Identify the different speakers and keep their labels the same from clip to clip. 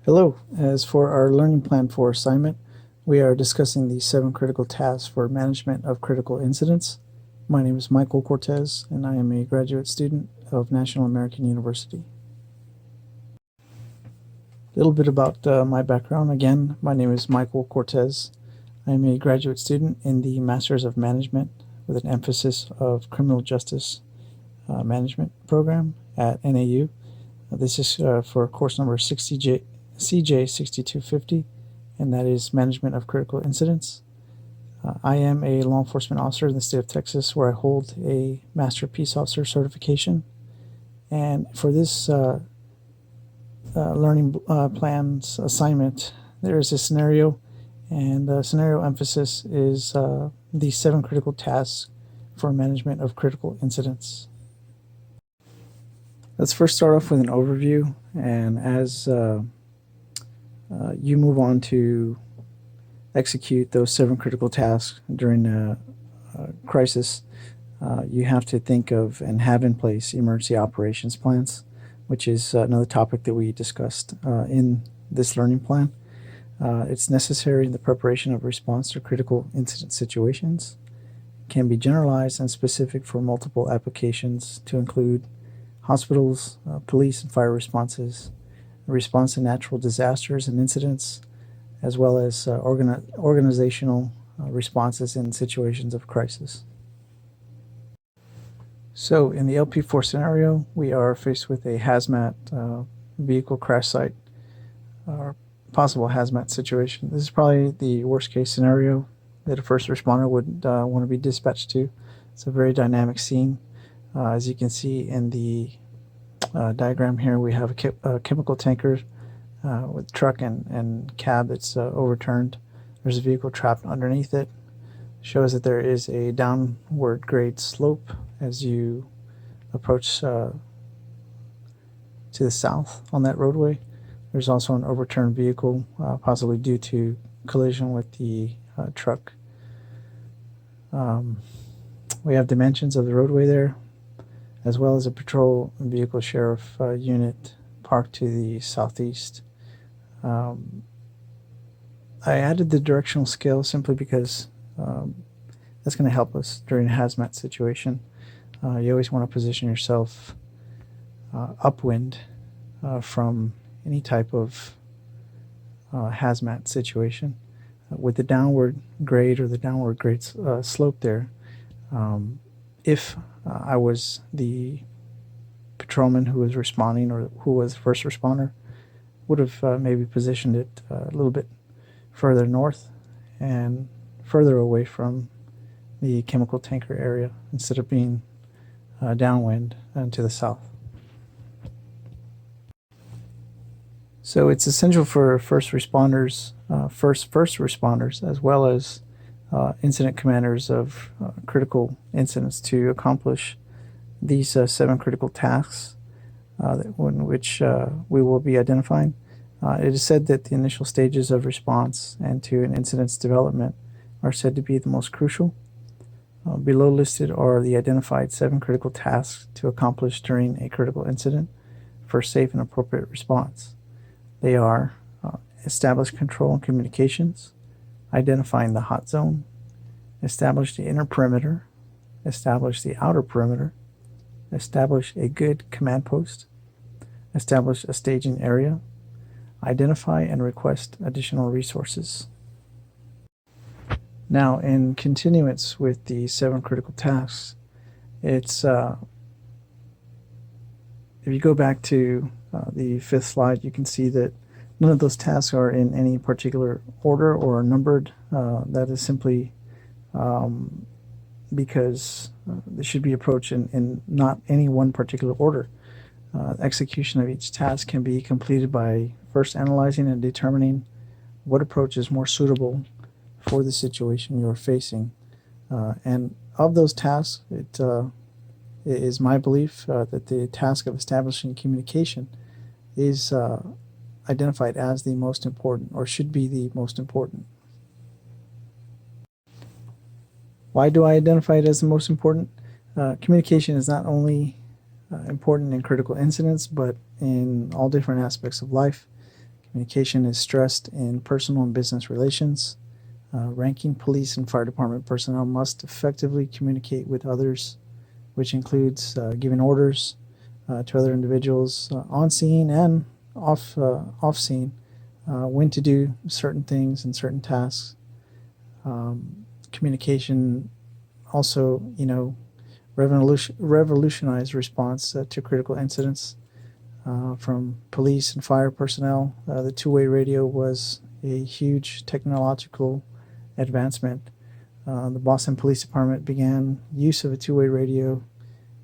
Speaker 1: Hello, as for our learning plan for assignment, we are discussing the 7 critical tasks for management of critical incidents. My name is Michael Cortez, and I am a graduate student of National American University. A little bit about my background. Again, my name is Michael Cortez. I am a graduate student in the Masters of Management with an emphasis of Criminal Justice Management program at NAU. This is for course number CJ6250, and that is Management of Critical Incidents. I am a law enforcement officer in the state of Texas, where I hold a Master Peace Officer certification. And for this learning plans assignment, there is a scenario, and the scenario emphasis is the 7 critical tasks for management of critical incidents. Let's first start off with an overview, and as you move on to execute those 7 critical tasks during a crisis, you have to think of and have in place emergency operations plans, which is another topic that we discussed in this learning plan. It's necessary in the preparation of response to critical incident situations. It can be generalized and specific for multiple applications to include hospitals, police and fire responses, response to natural disasters and incidents, as well as organizational responses in situations of crisis. So in the LP4 scenario, we are faced with a hazmat vehicle crash site or possible hazmat situation. This is probably the worst case scenario that a first responder would want to be dispatched to. It's a very dynamic scene. As you can see in the diagram here, we have a chemical tanker with truck and cab that's overturned. There's a vehicle trapped underneath it. Shows that there is a downward grade slope as you approach to the south on that roadway. There's also an overturned vehicle, possibly due to collision with the truck. We have dimensions of the roadway there, as well as a patrol vehicle sheriff unit parked to the southeast. I added the directional scale simply because that's going to help us during a hazmat situation. You always want to position yourself upwind from any type of hazmat situation. With the downward grade or the downward grade slope there, if I was the patrolman who was responding or who was first responder, would have maybe positioned it a little bit further north and further away from the chemical tanker area instead of being downwind and to the south. So it's essential for first responders, first responders, as well as incident commanders of critical incidents to accomplish these 7 critical tasks in which we will be identifying. It is said that the initial stages of response and to an incident's development are said to be the most crucial. Below listed are the identified 7 critical tasks to accomplish during a critical incident for safe and appropriate response. They are establish control and communications, identifying the hot zone, establish the inner perimeter, establish the outer perimeter, establish a good command post, establish a staging area, identify and request additional resources. Now, in continuance with the 7 critical tasks, it's if you go back to the 5th slide, you can see that none of those tasks are in any particular order or numbered. That is simply because they should be approached in not any one particular order. Execution of each task can be completed by first analyzing and determining what approach is more suitable for the situation you're facing. And of those tasks, it is my belief that the task of establishing communication is identified as the most important, or should be the most important. Why do I identify it as the most important? Communication is not only important in critical incidents, but in all different aspects of life. Communication is stressed in personal and business relations. Ranking police and fire department personnel must effectively communicate with others, which includes giving orders to other individuals on scene and off scene, when to do certain things and certain tasks. Communication also, revolutionized response to critical incidents from police and fire personnel. The two-way radio was a huge technological advancement. The Boston Police Department began use of a two-way radio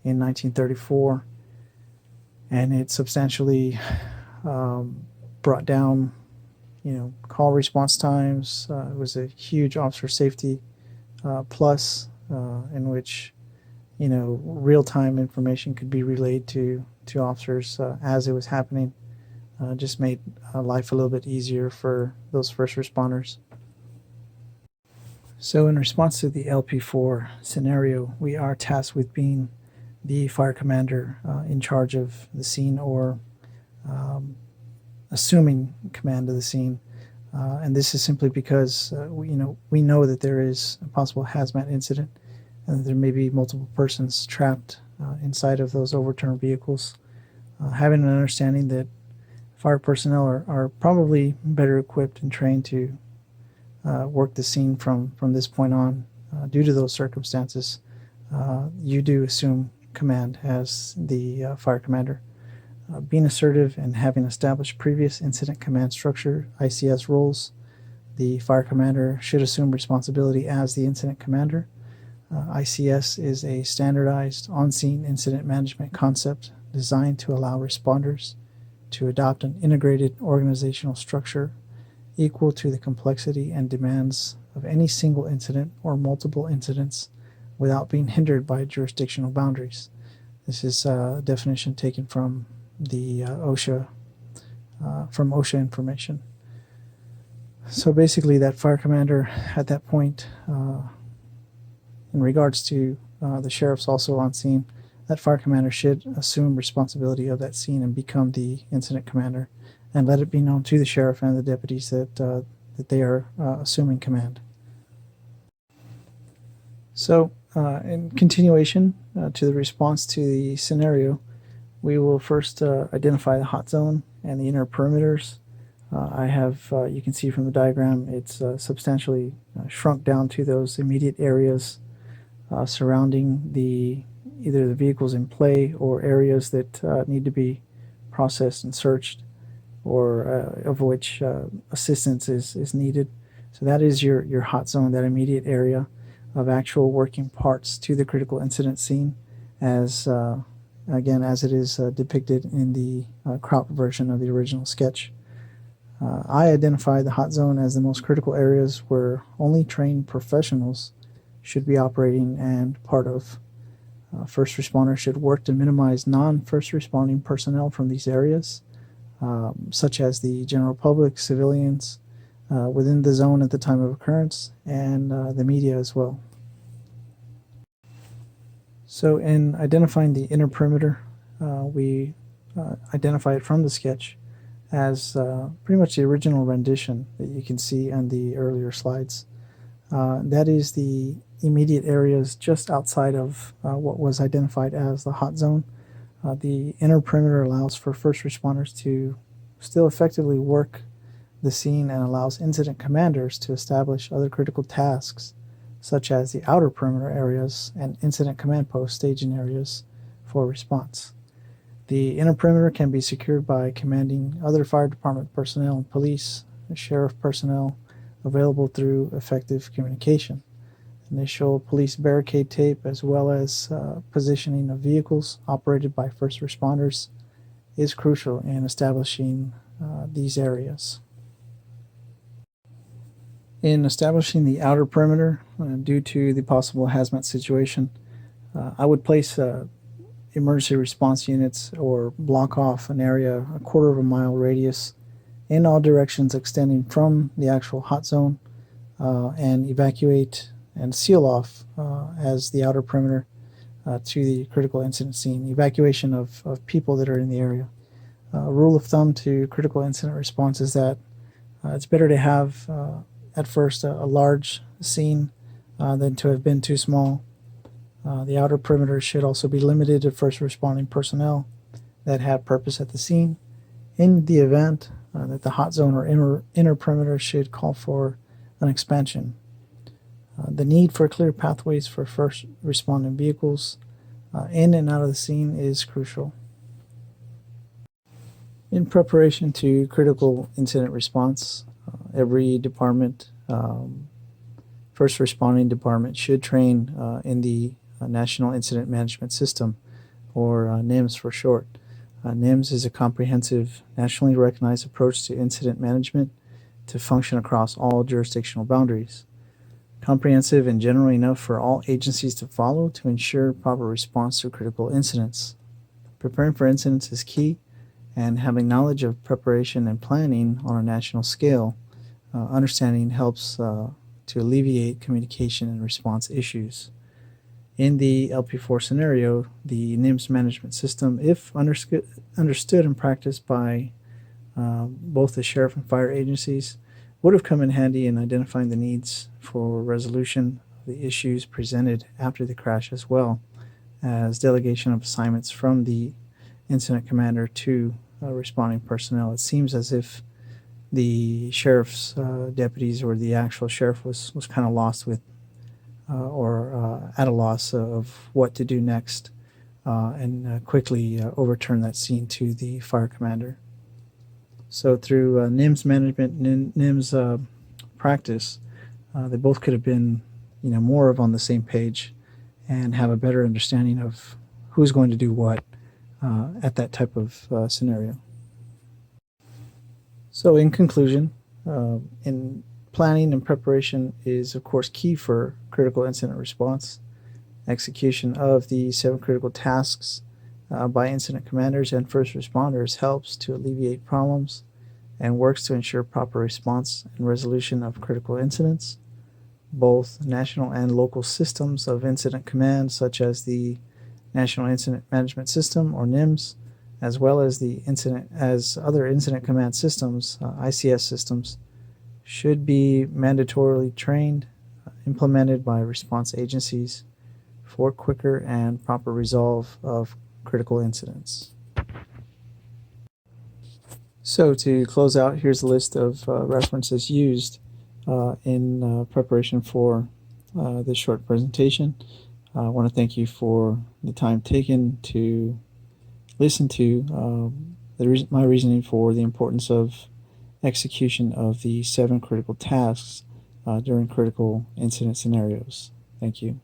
Speaker 1: in 1934, and it substantially brought down, call response times. It was a huge officer safety plus, in which, real-time information could be relayed to officers as it was happening. Just made life a little bit easier for those first responders. So in response to the LP4 scenario, we are tasked with being the fire commander in charge of the scene, or assuming command of the scene. And this is simply because we know that there is a possible hazmat incident, and that there may be multiple persons trapped inside of those overturned vehicles. Having an understanding that fire personnel are probably better equipped and trained to work the scene from this point on, due to those circumstances, you do assume command as the fire commander. Being assertive and having established previous incident command structure, ICS roles, the fire commander should assume responsibility as the incident commander. ICS is a standardized on-scene incident management concept designed to allow responders to adopt an integrated organizational structure equal to the complexity and demands of any single incident or multiple incidents without being hindered by jurisdictional boundaries. This is a definition taken from the OSHA information. So basically, that fire commander at that point, in regards to the sheriffs also on scene, that fire commander should assume responsibility of that scene and become the incident commander, and let it be known to the sheriff and the deputies that they are assuming command. So in continuation to the response to the scenario, we will first identify the hot zone and the inner perimeters. I have, you can see from the diagram, it's substantially shrunk down to those immediate areas surrounding either the vehicles in play or areas that need to be processed and searched, or of which assistance is needed. So that is your hot zone, that immediate area of actual working parts to the critical incident scene, as again, as it is depicted in the crop version of the original sketch. I identify the hot zone as the most critical areas where only trained professionals should be operating and part of. First responders should work to minimize non-first responding personnel from these areas, such as the general public, civilians within the zone at the time of occurrence, and the media as well. So in identifying the inner perimeter, we identify it from the sketch as pretty much the original rendition that you can see on the earlier slides. That is the immediate areas just outside of what was identified as the hot zone. The inner perimeter allows for first responders to still effectively work the scene and allows incident commanders to establish other critical tasks, such as the outer perimeter areas and incident command post staging areas for response. The inner perimeter can be secured by commanding other fire department personnel and police and sheriff personnel available through effective communication. Initial police barricade tape, as well as positioning of vehicles operated by first responders, is crucial in establishing these areas. In establishing the outer perimeter, due to the possible hazmat situation, I would place emergency response units or block off an area a 1/4 mile radius in all directions extending from the actual hot zone, and evacuate and seal off as the outer perimeter to the critical incident scene, evacuation of people that are in the area. Rule of thumb to critical incident response is that it's better to have at first a large scene than to have been too small. The outer perimeter should also be limited to first responding personnel that have purpose at the scene. In the event that the hot zone or inner perimeter should call for an expansion. The need for clear pathways for first responding vehicles in and out of the scene is crucial. In preparation to critical incident response, every department, first responding department, should train in the National Incident Management System, or NIMS for short. NIMS is a comprehensive, nationally recognized approach to incident management to function across all jurisdictional boundaries. Comprehensive and general enough for all agencies to follow to ensure proper response to critical incidents. Preparing for incidents is key, and having knowledge of preparation and planning on a national scale, understanding helps to alleviate communication and response issues. In the LP4 scenario, the NIMS management system, if understood and practiced by both the sheriff and fire agencies, would have come in handy in identifying the needs for resolution of the issues presented after the crash, as well as delegation of assignments from the incident commander to responding personnel. It seems as if the sheriff's deputies or the actual sheriff was kind of lost with or at a loss of what to do next and quickly overturn that scene to the fire commander. So through NIMS management, NIMS practice, they both could have been, more of on the same page and have a better understanding of who's going to do what at that type of scenario. So in conclusion, in planning and preparation is of course key for critical incident response. Execution of the 7 critical tasks by incident commanders and first responders helps to alleviate problems and works to ensure proper response and resolution of critical incidents. Both national and local systems of incident command, such as the National Incident Management System, or NIMS, as well as other incident command systems, ICS systems, should be mandatorily trained, implemented by response agencies for quicker and proper resolve of critical incidents. So to close out, here's a list of references used in preparation for this short presentation. I want to thank you for the time taken to listen to my reasoning for the importance of execution of the 7 critical tasks during critical incident scenarios. Thank you.